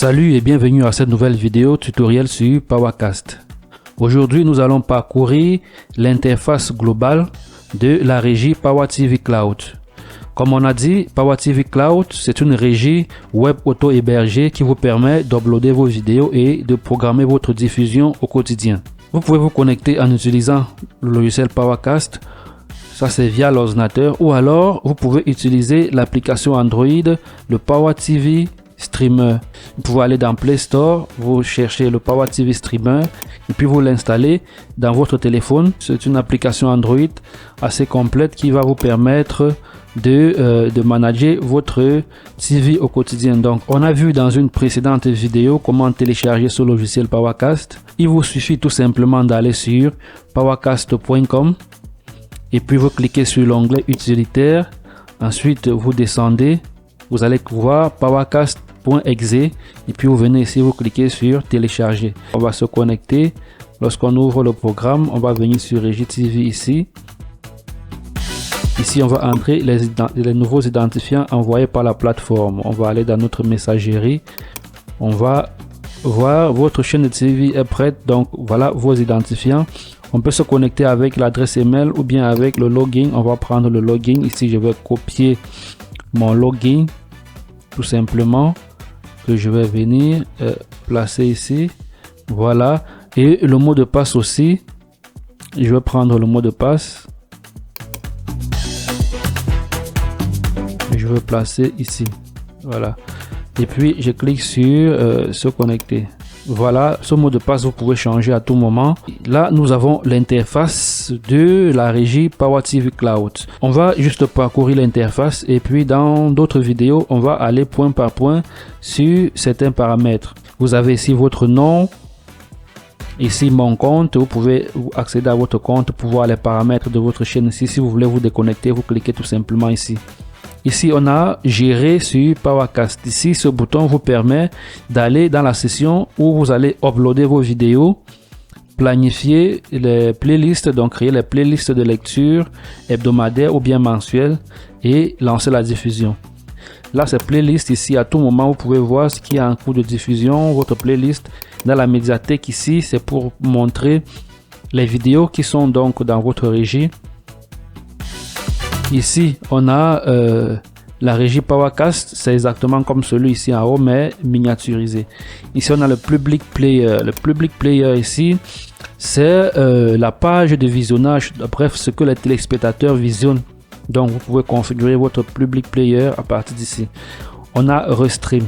Salut et bienvenue à cette nouvelle vidéo tutoriel sur PowerCast. Aujourd'hui, nous allons parcourir l'interface globale de la régie Power TV Cloud. Comme on a dit, Power TV Cloud, c'est une régie web auto-hébergée qui vous permet d'uploader vos vidéos et de programmer votre diffusion au quotidien. Vous pouvez vous connecter en utilisant le logiciel PowerCast. Ça, c'est via l'ordinateur, ou alors vous pouvez utiliser l'application Android, le Power TV Streamer. Vous pouvez aller dans Play Store, vous cherchez le Power TV Streamer et puis vous l'installez dans votre téléphone. C'est une application Android assez complète qui va vous permettre de manager votre TV au quotidien. Donc, on a vu dans une précédente vidéo comment télécharger ce logiciel PowerCast. Il vous suffit tout simplement d'aller sur powercast.com et puis vous cliquez sur l'onglet utilitaire. Ensuite, vous descendez. Vous allez voir powercast.exe et puis vous venez ici, vous cliquez sur télécharger. On va se connecter. Lorsqu'on ouvre le programme, on va venir sur Régie TV ici. Ici, on va entrer les nouveaux identifiants envoyés par la plateforme. On va aller dans notre messagerie. On va voir votre chaîne de TV est prête. Donc, voilà vos identifiants. On peut se connecter avec l'adresse email ou bien avec le login. On va prendre le login. Ici, je vais copier mon login tout simplement, que je vais venir placer ici. Voilà. Et le mot de passe aussi. Je vais prendre le mot de passe. Je vais placer ici. Voilà. Et puis, je clique sur se connecter. Voilà, ce mot de passe, vous pouvez changer à tout moment. Là, nous avons l'interface de la régie Power TV Cloud. On va juste parcourir l'interface et puis dans d'autres vidéos, on va aller point par point sur certains paramètres. Vous avez ici votre nom. Ici, mon compte. Vous pouvez accéder à votre compte pour voir les paramètres de votre chaîne ici. Si vous voulez vous déconnecter, vous cliquez tout simplement ici. Ici, on a gérer sur PowerCast. Ici, ce bouton vous permet d'aller dans la session où vous allez uploader vos vidéos, planifier les playlists, donc créer les playlists de lecture hebdomadaires ou bien mensuelles et lancer la diffusion. Là, ces playlists ici, à tout moment, vous pouvez voir ce qui est en cours de diffusion, votre playlist. Dans la médiathèque ici, c'est pour montrer les vidéos qui sont donc dans votre régie. Ici, on a la régie PowerCast, c'est exactement comme celui ici en haut, mais miniaturisé. Ici, on a le Public Player. Le Public Player ici, c'est la page de visionnage, bref, ce que les téléspectateurs visionnent. Donc, vous pouvez configurer votre Public Player à partir d'ici. On a Restream.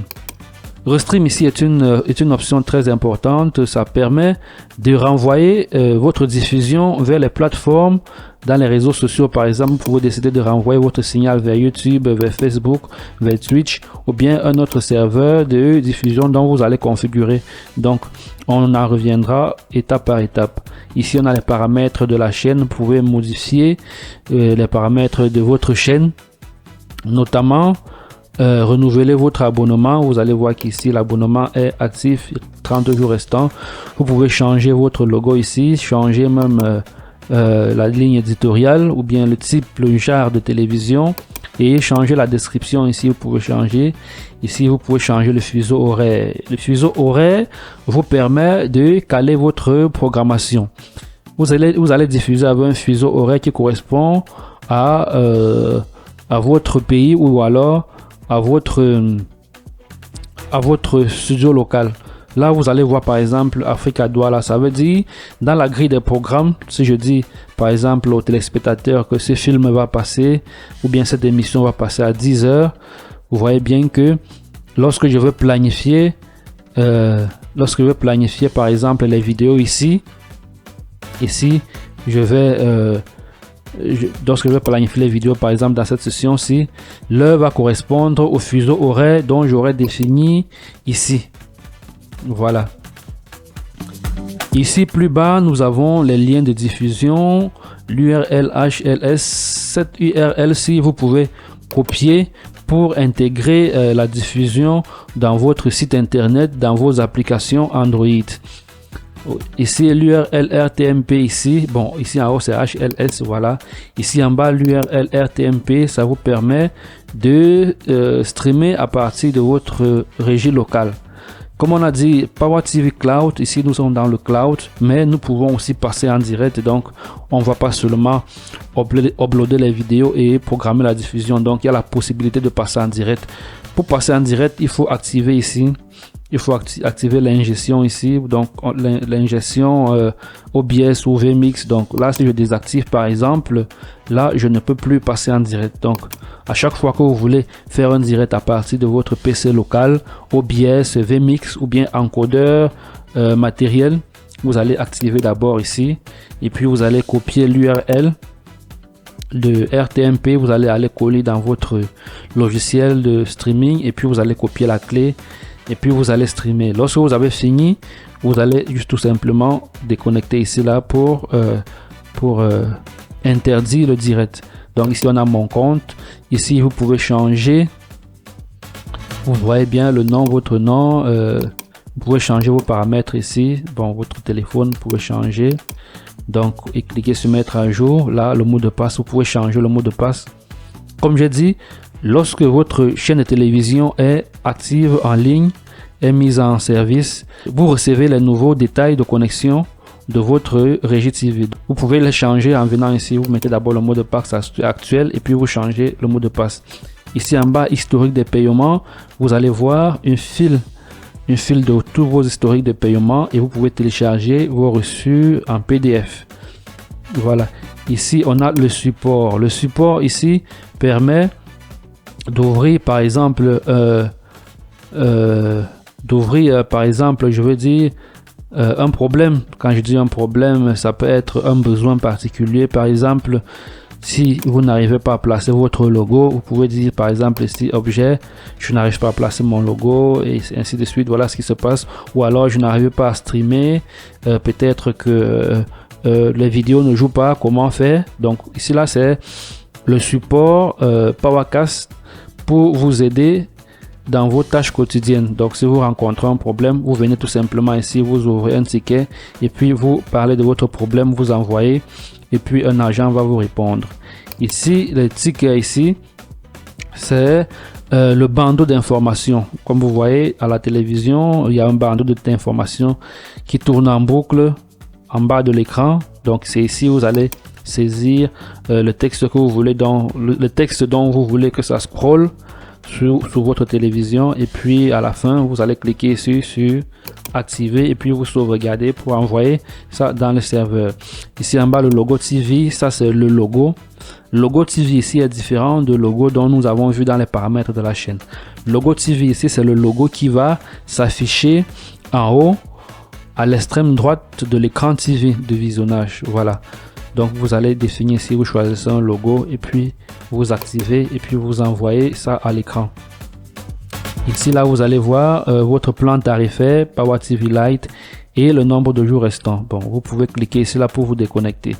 Restream ici est une option très importante. Ça permet de renvoyer votre diffusion vers les plateformes dans les réseaux sociaux. Par exemple, vous pouvez décider de renvoyer votre signal vers YouTube, vers Facebook, vers Twitch ou bien un autre serveur de diffusion dont vous allez configurer. Donc, on en reviendra étape par étape. Ici, on a les paramètres de la chaîne. Vous pouvez modifier les paramètres de votre chaîne, notamment renouveler votre abonnement. Vous allez voir qu'ici l'abonnement est actif, 30 jours restants. Vous pouvez changer votre logo ici, changer même la ligne éditoriale ou bien le type, le genre de télévision et changer la description. Ici, vous pouvez changer. Ici, vous pouvez changer le fuseau horaire. Le fuseau horaire vous permet de caler votre programmation. Vous allez diffuser avec un fuseau horaire qui correspond à votre pays ou alors à votre studio local. Là, vous allez voir par exemple Africa Douala. Ça veut dire dans la grille des programmes, si je dis par exemple aux téléspectateurs que ce film va passer ou bien cette émission va passer à 10 heures, vous voyez bien que lorsque je veux planifier par exemple les vidéos ici, je vais lorsque je vais planifier les vidéos par exemple dans cette session-ci, l'heure va correspondre au fuseau horaire dont j'aurais défini ici. Voilà. Ici plus bas, nous avons les liens de diffusion, l'URL HLS. Cette URL-ci, vous pouvez copier pour intégrer la diffusion dans votre site internet, dans vos applications Android. Ici l'URL RTMP ici, bon ici en haut c'est HLS, voilà. Ici en bas l'URL RTMP, ça vous permet de streamer à partir de votre régie locale. Comme on a dit, Power TV Cloud, ici nous sommes dans le cloud, mais nous pouvons aussi passer en direct. Donc, on ne va pas seulement uploader les vidéos et programmer la diffusion. Donc, il y a la possibilité de passer en direct. Pour passer en direct, il faut activer ici. Il faut activer l'ingestion ici, donc l'ingestion OBS ou VMix. Donc là, si je désactive par exemple, là je ne peux plus passer en direct. Donc à chaque fois que vous voulez faire un direct à partir de votre PC local, OBS, VMix ou bien encodeur matériel, vous allez activer d'abord ici et puis vous allez copier l'URL de RTMP, vous allez aller coller dans votre logiciel de streaming et puis vous allez copier la clé. Et puis vous allez streamer. Lorsque vous avez fini, vous allez juste tout simplement déconnecter ici là pour interdire le direct. Donc ici on a mon compte. Ici vous pouvez changer. Vous voyez bien le nom, votre nom. Vous pouvez changer vos paramètres ici. Bon, votre téléphone, vous pouvez changer. Donc et cliquez sur mettre à jour. Là le mot de passe, vous pouvez changer le mot de passe. Comme j'ai dit, lorsque votre chaîne de télévision est active en ligne, est mise en service, vous recevez les nouveaux détails de connexion de votre régie TV. Vous pouvez les changer en venant ici. Vous mettez d'abord le mot de passe actuel et puis vous changez le mot de passe. Ici en bas, historique des paiements, vous allez voir une file de tous vos historiques de paiement et vous pouvez télécharger vos reçus en PDF. Voilà. Ici, on a le support. Le support ici permet d'ouvrir par exemple je veux dire un problème. Quand je dis un problème, ça peut être un besoin particulier. Par exemple, si vous n'arrivez pas à placer votre logo, vous pouvez dire par exemple ici objet, je n'arrive pas à placer mon logo et ainsi de suite. Voilà ce qui se passe. Ou alors je n'arrive pas à streamer, peut-être que les vidéos ne jouent pas, comment faire? Donc ici là c'est le support PowerCast pour vous aider dans vos tâches quotidiennes. Donc si vous rencontrez un problème, vous venez tout simplement ici, vous ouvrez un ticket et puis vous parlez de votre problème, vous envoyez et puis un agent va vous répondre. Ici le ticket ici c'est le bandeau d'informations. Comme vous voyez à la télévision, il y a un bandeau d'informations qui tourne en boucle en bas de l'écran. Donc c'est ici vous allez saisir le texte que vous voulez, le texte dont vous voulez que ça scrolle sur votre télévision et puis à la fin vous allez cliquer ici sur activer et puis vous sauvegardez pour envoyer ça dans le serveur. Ici en bas le logo TV, ça c'est le logo. Le logo TV ici est différent de logo dont nous avons vu dans les paramètres de la chaîne. Le logo TV ici c'est le logo qui va s'afficher en haut à l'extrême droite de l'écran TV de visionnage. Voilà. Donc vous allez définir ici, vous choisissez un logo et puis vous activez et puis vous envoyez ça à l'écran. Ici là vous allez voir votre plan tarifaire Power TV Lite et le nombre de jours restants. Bon, vous pouvez cliquer ici là pour vous déconnecter.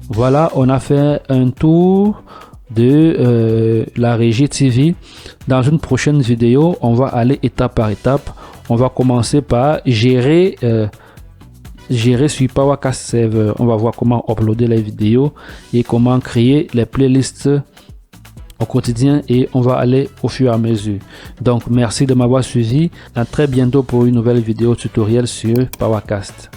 Voilà, on a fait un tour de la régie TV. Dans une prochaine vidéo, on va aller étape par étape. On va commencer par gérer sur PowerCast Server. On va voir comment uploader les vidéos et comment créer les playlists au quotidien et on va aller au fur et à mesure. Donc merci de m'avoir suivi. À très bientôt pour une nouvelle vidéo tutoriel sur PowerCast.